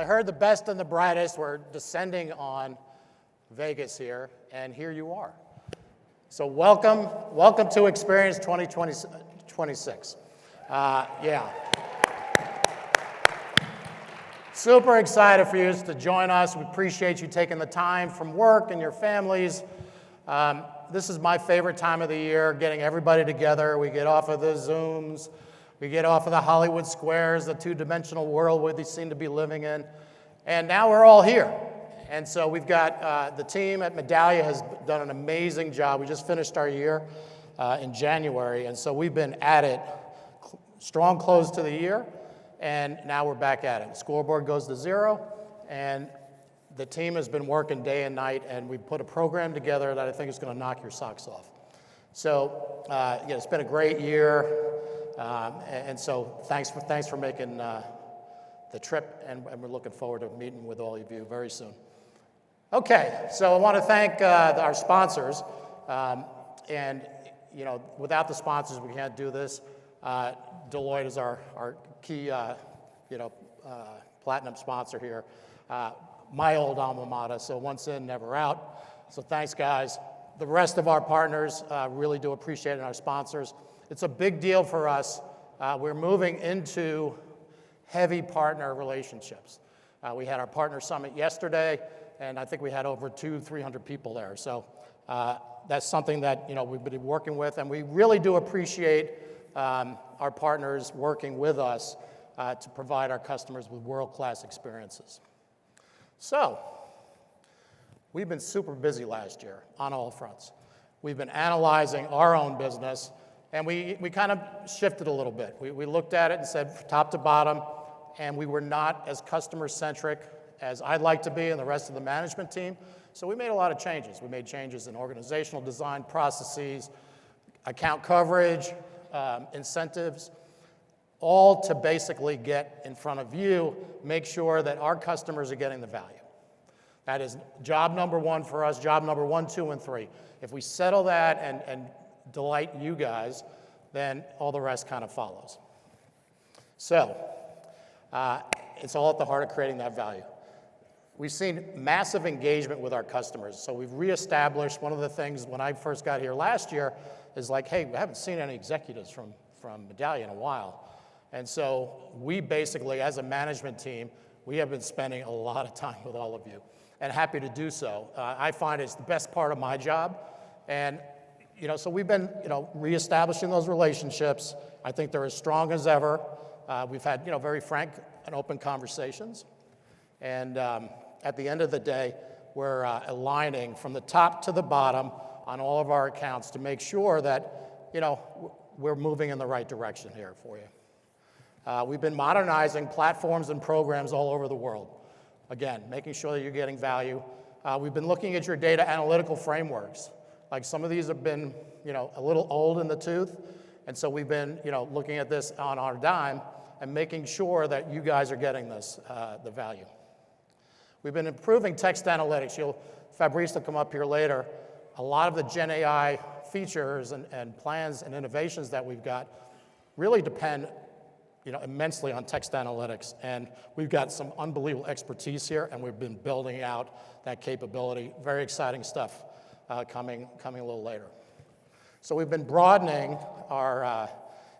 I heard the best and the brightest were descending on Vegas here, and here you are. So welcome to Experience 2026. Yeah. Super excited for you to join us. We appreciate you taking the time from work and your families. This is my favorite time of the year, getting everybody together. We get off of the Zooms. We get off of the Hollywood Squares, the two-dimensional world we seem to be living in. And now we're all here. And so we've got the team at Medallia has done an amazing job. We just finished our year in January. And so we've been at it, strong close to the year. And now we're back at it. The scoreboard goes to 0. And the team has been working day and night. And we put a program together that I think is going to knock your socks off. So it's been a great year. And so thanks for making the trip, and we're looking forward to meeting with all of you very soon. Okay, so I want to thank our sponsors, and without the sponsors we can't do this. Deloitte is our key platinum sponsor here. My old alma mater, so once in, never out. So thanks, guys. The rest of our partners really do appreciate it, and our sponsors. It's a big deal for us. We're moving into heavy partner relationships. We had our partner summit yesterday, and I think we had over 200-300 people there. So that's something that we've been working with, and we really do appreciate our partners working with us to provide our customers with world-class experiences. So we've been super busy last year on all fronts. We've been analyzing our own business. And we kind of shifted a little bit. We looked at it and said top to bottom, and we were not as customer-centric as I'd like to be and the rest of the management team. So we made a lot of changes. We made changes in organizational design, processes, account coverage, incentives, all to basically get in front of you, make sure that our customers are getting the value. That is job number one for us, job number 1, 2, and 3. If we settle that and delight you guys, then all the rest kind of follows. So it's all at the heart of creating that value. We've seen massive engagement with our customers. So we've reestablished one of the things when I first got here last year is like, hey, we haven't seen any executives from Medallia in a while. And so we basically, as a management team, we have been spending a lot of time with all of you and happy to do so. I find it's the best part of my job. And so we've been, reestablishing those relationships. I think they're as strong as ever. We've had, very frank and open conversations. And at the end of the day, we're aligning from the top to the bottom on all of our accounts to make sure that, we're moving in the right direction here for you. We've been modernizing platforms and programs all over the world. Again, making sure that you're getting value. We've been looking at your data analytical frameworks. Like some of these have been, a little old in the tooth, and so we've been, looking at this on our dime and making sure that you guys are getting this, the value. We've been improving text analytics. Fabrice will come up here later. A lot of the Gen AI features and plans and innovations that we've got really depend, immensely on text analytics, and we've got some unbelievable expertise here, and we've been building out that capability. Very exciting stuff. Coming a little later. So we've been broadening our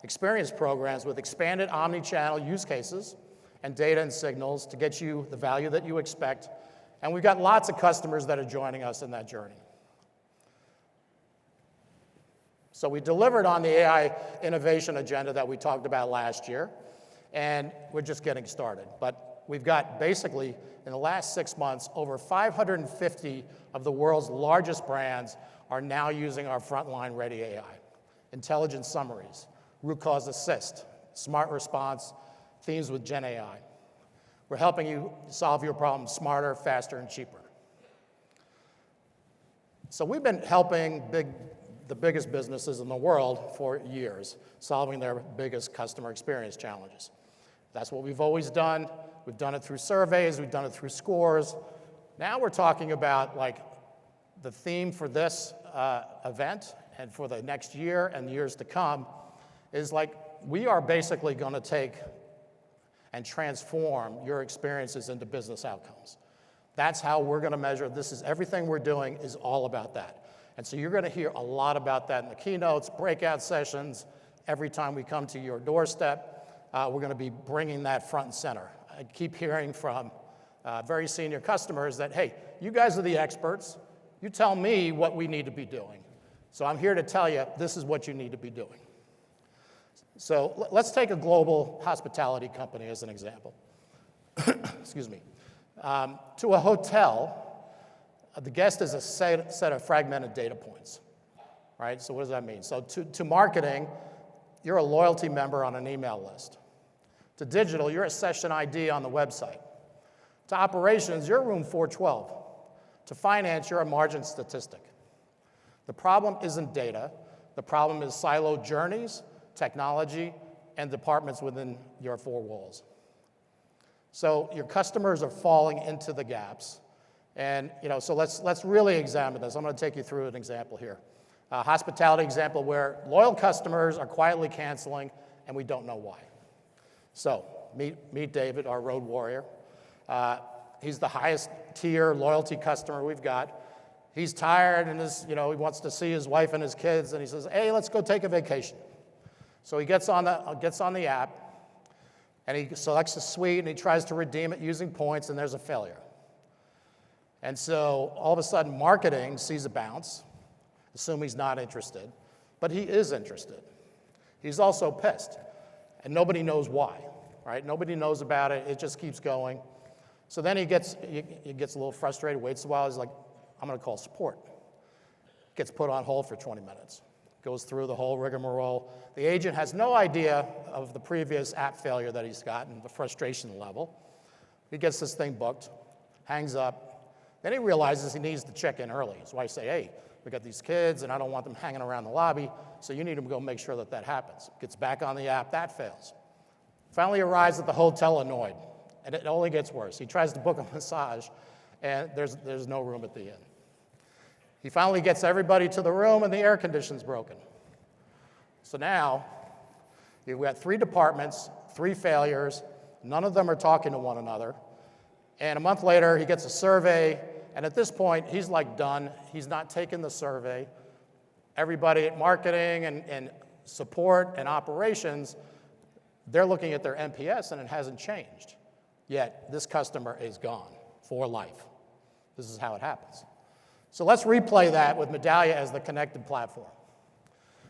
experience programs with expanded omnichannel use cases and data and signals to get you the value that you expect. And we've got lots of customers that are joining us in that journey. So we delivered on the AI innovation agenda that we talked about last year, and we're just getting started. But we've got basically, in the last 6 months, over 550 of the world's largest brands are now using our Frontline Ready AI. Intelligent summaries, root cause assist, smart response, themes with Gen AI. We're helping you solve your problems smarter, faster, and cheaper. So we've been helping the biggest businesses in the world for years, solving their biggest customer experience challenges. That's what we've always done. We've done it through surveys, we've done it through scores. Now we're talking about the theme for this event and for the next year and years to come is we are basically going to take and transform your experiences into business outcomes. That's how we're going to measure. This is everything we're doing is all about that. And so you're going to hear a lot about that in the keynotes, breakout sessions. Every time we come to your doorstep, we're going to be bringing that front and center. I keep hearing from very senior customers that, hey, you guys are the experts. You tell me what we need to be doing. So I'm here to tell you this is what you need to be doing. So let's take a global hospitality company as an example. Excuse me. To a hotel, the guest is a set of fragmented data points, right? So what does that mean? So to marketing, you're a loyalty member on an email list. To digital, you're a session ID on the website. To operations, you're room 412. To finance, you're a margin statistic. The problem isn't data. The problem is siloed journeys, technology, and departments within your four walls. So your customers are falling into the gaps. And so let's really examine this. I'm going to take you through an example here. A hospitality example where loyal customers are quietly canceling, and we don't know why. So meet David, our road warrior. He's the highest tier loyalty customer we've got. He's tired and he wants to see his wife and his kids, and he says, hey, let's go take a vacation. So he gets on the app, and he selects a suite, and he tries to redeem it using points, and there's a failure. And so all of a sudden, marketing sees a bounce, assume he's not interested, but he is interested. He's also pissed, and nobody knows why, right? Nobody knows about it. It just keeps going. So then he gets a little frustrated, waits a while. He's like, I'm going to call support. Gets put on hold for 20 minutes. Goes through the whole rigmarole. The agent has no idea of the previous app failure that he's gotten, the frustration level. He gets this thing booked, hangs up. Then he realizes he needs to check in early. His wife say, hey, we got these kids, and I don't want them hanging around the lobby, so you need to go make sure that happens. Gets back on the app, that fails. Finally arrives at the hotel annoyed, and it only gets worse. He tries to book a massage, and there's no room at the inn. He finally gets everybody to the room, and the air conditioning's broken. So now, you've got 3 departments, 3 failures. None of them are talking to one another. And a month later, he gets a survey, and at this point, he's like done. He's not taking the survey. Everybody at marketing and support and operations, they're looking at their NPS, and it hasn't changed. Yet, this customer is gone for life. This is how it happens. So let's replay that with Medallia as the connected platform.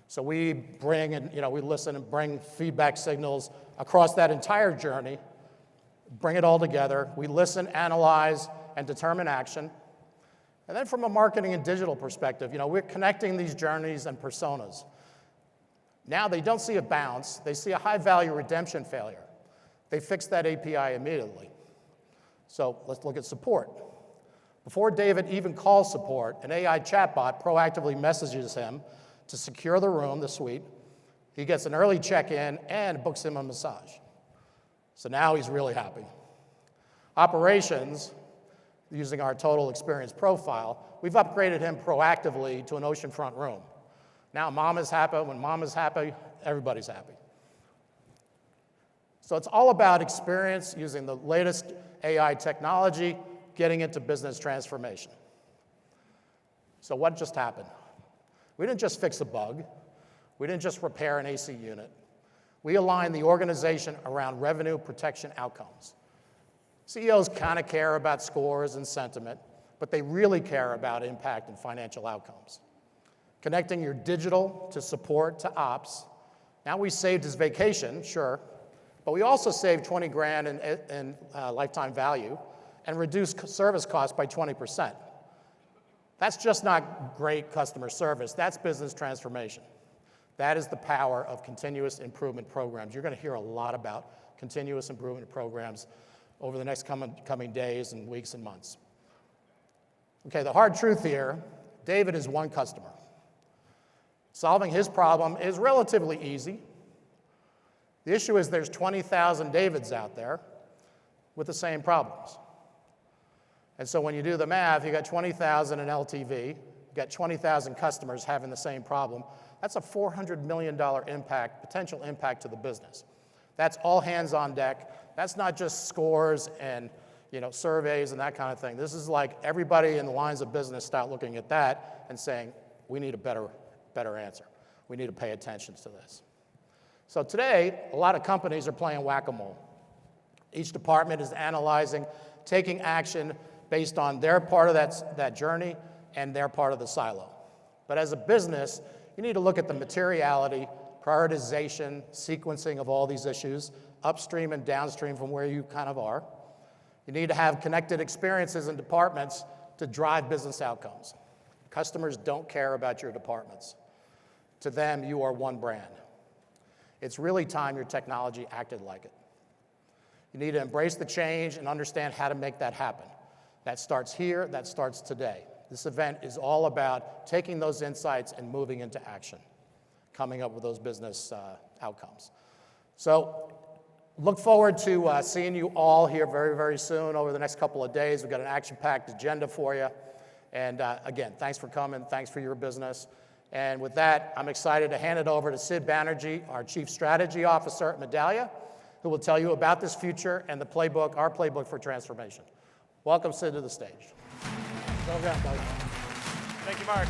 So we bring and we listen and bring feedback signals across that entire journey, bring it all together. We listen, analyze, and determine action. And then from a marketing and digital perspective, we're connecting these journeys and personas. Now they don't see a bounce, they see a high-value redemption failure. They fix that API immediately. So let's look at support. Before David even calls support, an AI chatbot proactively messages him to secure the room, the suite. He gets an early check-in and books him a massage. So now he's really happy. Operations, using our total experience profile, we've upgraded him proactively to an oceanfront room. Now mom is happy. When mom is happy, everybody's happy. So it's all about experience using the latest AI technology, getting into business transformation. So what just happened? We didn't just fix a bug. We didn't just repair an AC unit. We aligned the organization around revenue protection outcomes. CEOs kind of care about scores and sentiment, but they really care about impact and financial outcomes. Connecting your digital to support to ops. Now we saved his vacation, sure, but we also saved 20 grand in lifetime value and reduced service costs by 20%. That's just not great customer service. That's business transformation. That is the power of continuous improvement programs. You're going to hear a lot about continuous improvement programs over the next coming days and weeks and months. Okay, the hard truth here, David is one customer. Solving his problem is relatively easy. The issue is there's 20,000 Davids out there with the same problems. And so when you do the math, you got 20,000 in LTV, you got 20,000 customers having the same problem. That's a $400 million impact, potential impact to the business. That's all hands on deck. That's not just scores and surveys and that kind of thing. This is like everybody in the lines of business start looking at that and saying, we need a better answer. We need to pay attention to this. So today, a lot of companies are playing whack-a-mole. Each department is analyzing, taking action based on their part of that journey and their part of the silo. But as a business, you need to look at the materiality, prioritization, sequencing of all these issues, upstream and downstream from where you kind of are. You need to have connected experiences in departments to drive business outcomes. Customers don't care about your departments. To them, you are one brand. It's really time your technology acted like it. You need to embrace the change and understand how to make that happen. That starts here, that starts today. This event is all about taking those insights and moving into action, coming up with those business outcomes. So look forward to seeing you all here very, very soon over the next couple of days. We've got an action-packed agenda for you. And again, thanks for coming. Thanks for your business. And with that, I'm excited to hand it over to Sid Banerjee, our Chief Strategy Officer at Medallia, who will tell you about this future and the playbook, our playbook for transformation. Welcome, Sid, to the stage. Thank you, Mark.